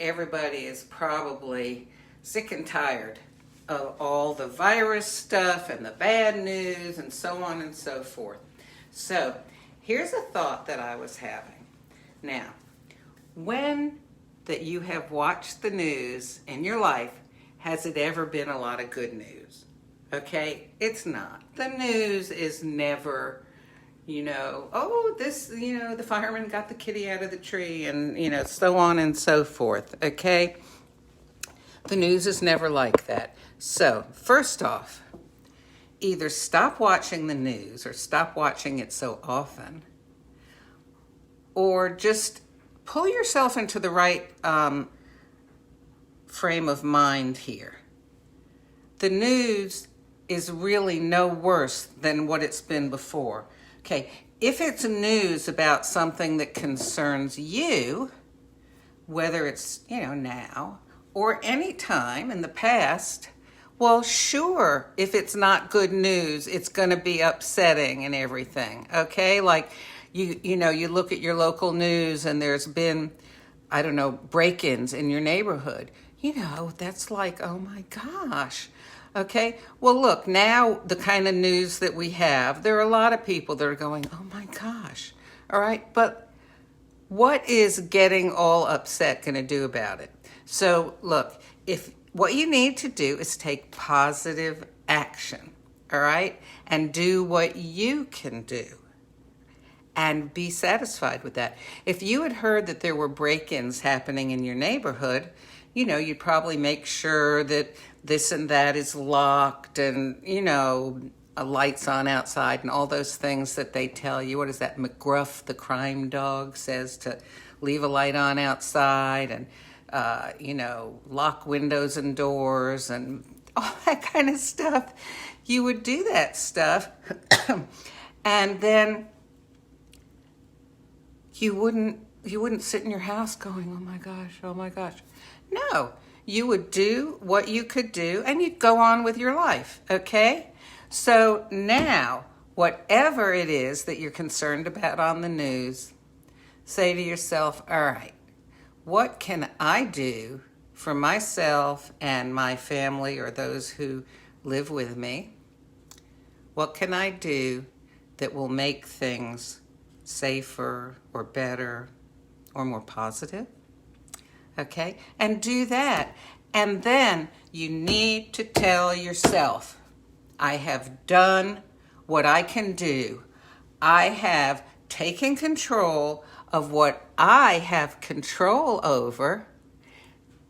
everybody is probably sick and tired of all the virus stuff and the bad news and so on and so forth. So here's a thought that I was having. Now, when that you have watched the news in your life, has it ever been a lot of good news? Okay, it's not. The news is never, oh, this, the fireman got the kitty out of the tree and, so on and so forth, okay? The news is never like that. So, first off, either stop watching the news or stop watching it so often, or just pull yourself into the right frame of mind here. The news is really no worse than what it's been before. Okay, if it's news about something that concerns you, whether it's, now or any time in the past, well, sure, if it's not good news, it's going to be upsetting and everything, okay? Like, you look at your local news and there's been, break-ins in your neighborhood. That's like, oh my gosh. Okay, well, look, now the kind of news that we have, there are a lot of people that are going, oh my gosh. All right, but what is getting all upset going to do about it? So, look, if what you need to do is take positive action, all right, and do what you can do and be satisfied with that. If you had heard that there were break-ins happening in your neighborhood, you'd probably make sure that this and that is locked and, a lights on outside and all those things that they tell you. What is that? McGruff, the crime dog, says to leave a light on outside and, lock windows and doors and all that kind of stuff. You would do that stuff and then you wouldn't sit in your house going, oh my gosh. No, you would do what you could do and you'd go on with your life, okay? So now, whatever it is that you're concerned about on the news, say to yourself, all right, what can I do for myself and my family or those who live with me? What can I do that will make things safer or better or more positive? Okay, and do that. And then you need to tell yourself, I have done what I can do. I have taken control of what I have control over,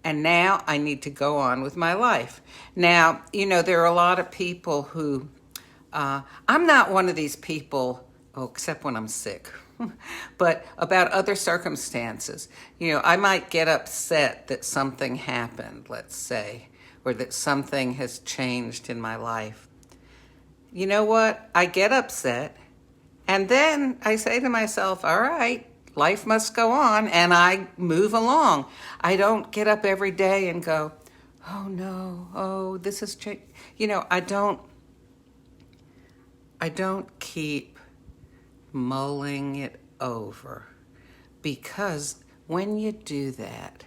and now I need to go on with my life. Now, there are a lot of people who, I'm not one of these people, except when I'm sick. But about other circumstances, I might get upset that something happened, let's say, or that something has changed in my life. You know what? I get upset, and then I say to myself, all right, life must go on, and I move along. I don't get up every day and go, oh no, this has changed. I don't keep mulling it over, because when you do that,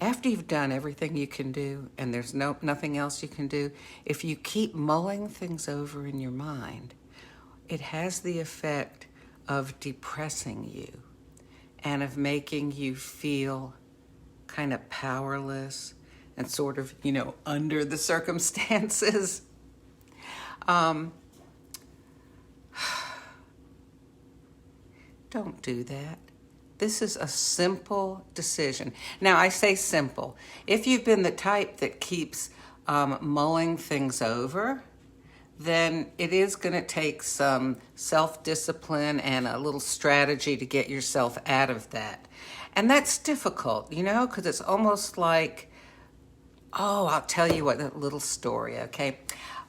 after you've done everything you can do and there's nothing else you can do, if you keep mulling things over in your mind, it has the effect of depressing you and of making you feel kind of powerless and sort of, under the circumstances. Don't do that. This is a simple decision. Now, I say simple. If you've been the type that keeps mulling things over, then it is going to take some self-discipline and a little strategy to get yourself out of that. And that's difficult, because it's almost like, I'll tell you a little story, okay?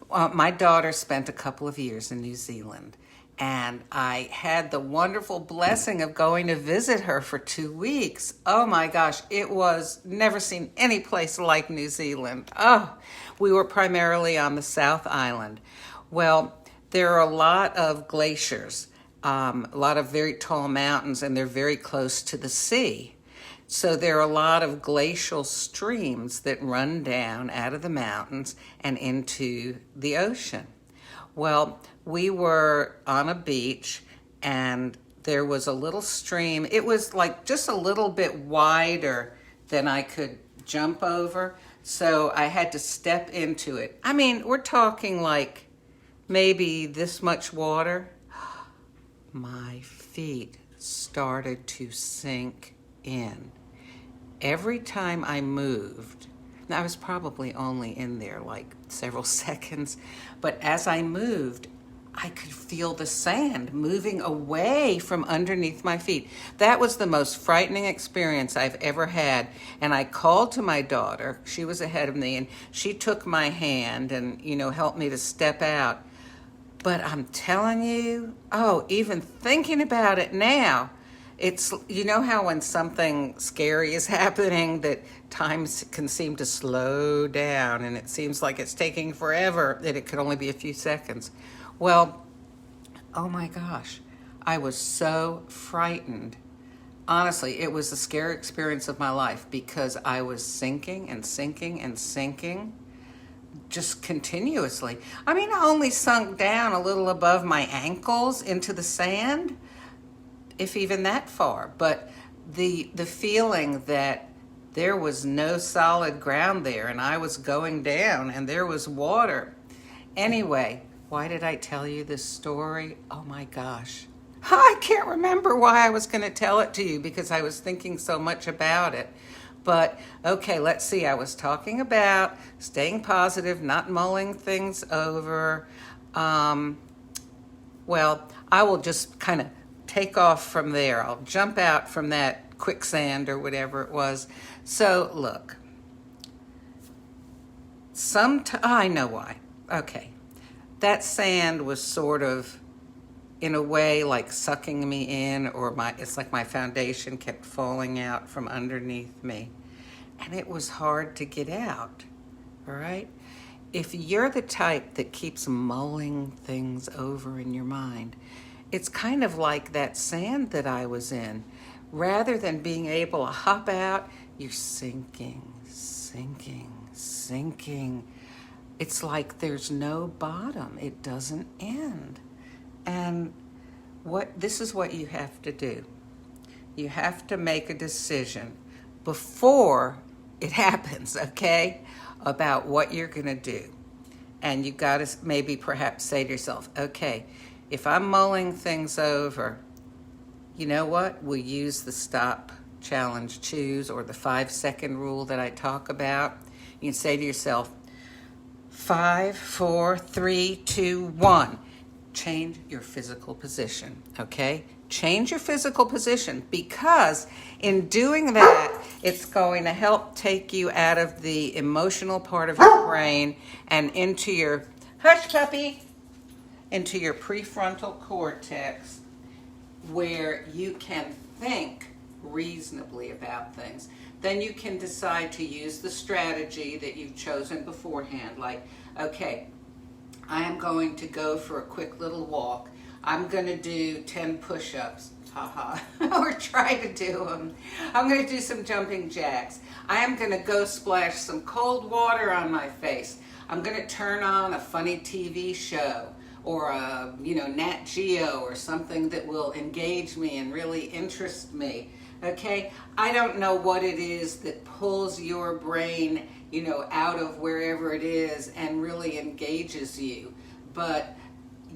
My daughter spent a couple of years in New Zealand, and I had the wonderful blessing of going to visit her for 2 weeks. Oh my gosh, it was never seen any place like New Zealand. We were primarily on the South Island. Well, there are a lot of glaciers, a lot of very tall mountains, and they're very close to the sea. So there are a lot of glacial streams that run down out of the mountains and into the ocean. Well, we were on a beach and there was a little stream. It was like just a little bit wider than I could jump over. So I had to step into it. I mean, we're talking like maybe this much water. My feet started to sink in. Every time I moved, I was probably only in there like several seconds, but as I moved, I could feel the sand moving away from underneath my feet. That was the most frightening experience I've ever had. And I called to my daughter. She was ahead of me, and she took my hand and, helped me to step out. But I'm telling you, even thinking about it now, it's, how when something scary is happening that time can seem to slow down and it seems like it's taking forever, that it could only be a few seconds. Well, oh my gosh, I was so frightened. Honestly, it was the scary experience of my life because I was sinking and sinking and sinking just continuously. I mean, I only sunk down a little above my ankles into the sand, if even that far. But the feeling that there was no solid ground there and I was going down and there was water. Anyway, why did I tell you this story? Oh my gosh. I can't remember why I was going to tell it to you because I was thinking so much about it. But okay, let's see. I was talking about staying positive, not mulling things over. Well, I will just kind of take off from there. I'll jump out from that quicksand or whatever it was. So look, I know why. Okay. That sand was sort of, in a way, like sucking me in, or it's like my foundation kept falling out from underneath me. And it was hard to get out, all right? If you're the type that keeps mulling things over in your mind, it's kind of like that sand that I was in. Rather than being able to hop out, you're sinking, sinking, sinking. It's like there's no bottom. It doesn't end. And this is what you have to do. You have to make a decision before it happens, okay, about what you're going to do. And you got to maybe perhaps say to yourself, okay, if I'm mulling things over, you know what? We'll use the stop, challenge, choose, or the 5-second rule that I talk about. You can say to yourself, 5, 4, 3, 2, 1. Change your physical position, okay? Change your physical position, because in doing that, it's going to help take you out of the emotional part of your brain and into your, hush puppy, into your prefrontal cortex, where you can think reasonably about things. Then you can decide to use the strategy that you've chosen beforehand, like, okay, I am going to go for a quick little walk. I'm going to do 10 push-ups, or try to do them. I'm going to do some jumping jacks. I am going to go splash some cold water on my face. I'm going to turn on a funny TV show, or a, Nat Geo, or something that will engage me and really interest me. Okay, I don't know what it is that pulls your brain, out of wherever it is and really engages you, but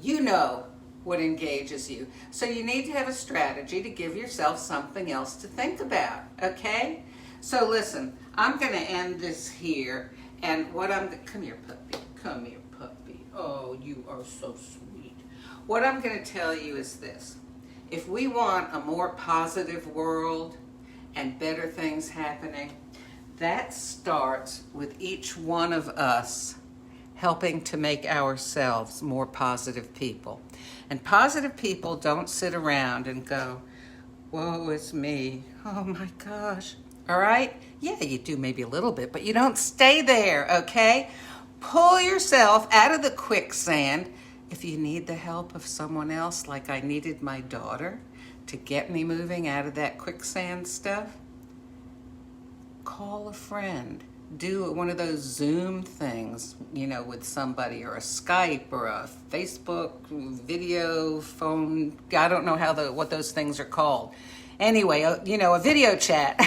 you know what engages you. So you need to have a strategy to give yourself something else to think about, okay? So listen, I'm going to end this here, and come here, puppy. Oh, you are so sweet. What I'm going to tell you is this. If we want a more positive world and better things happening, that starts with each one of us helping to make ourselves more positive people. And positive people don't sit around and go, woe is me, oh my gosh. All right? Yeah, you do maybe a little bit, but you don't stay there, okay? Pull yourself out of the quicksand. If you need the help of someone else, like I needed my daughter to get me moving out of that quicksand stuff, call a friend. Do one of those Zoom things, with somebody, or a Skype, or a Facebook video phone. I don't know what those things are called. Anyway, a video chat.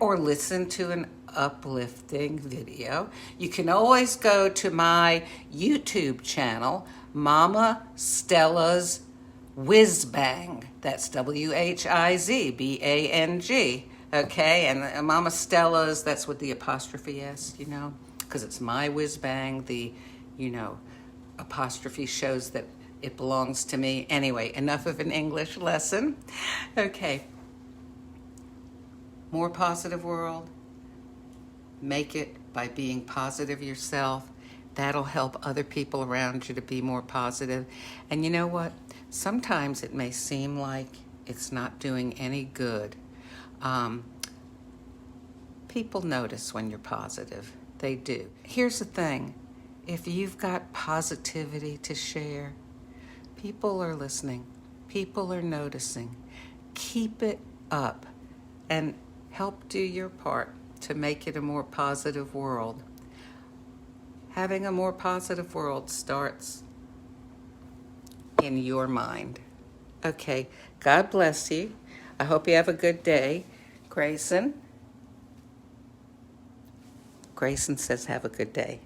Or listen to an uplifting video. You can always go to my YouTube channel, Mama Stella's Whiz Bang. That's WHIZBANG. Okay, and Mama Stella's, that's with the apostrophe S, because it's my whiz bang. The, apostrophe shows that it belongs to me. Anyway, enough of an English lesson. Okay. More positive world. Make it by being positive yourself. That'll help other people around you to be more positive. And you know what? Sometimes it may seem like it's not doing any good. People notice when you're positive. They do. Here's the thing. If you've got positivity to share, people are listening. People are noticing. Keep it up and help do your part to make it a more positive world. Having a more positive world starts in your mind. Okay, God bless you. I hope you have a good day. Grayson says have a good day.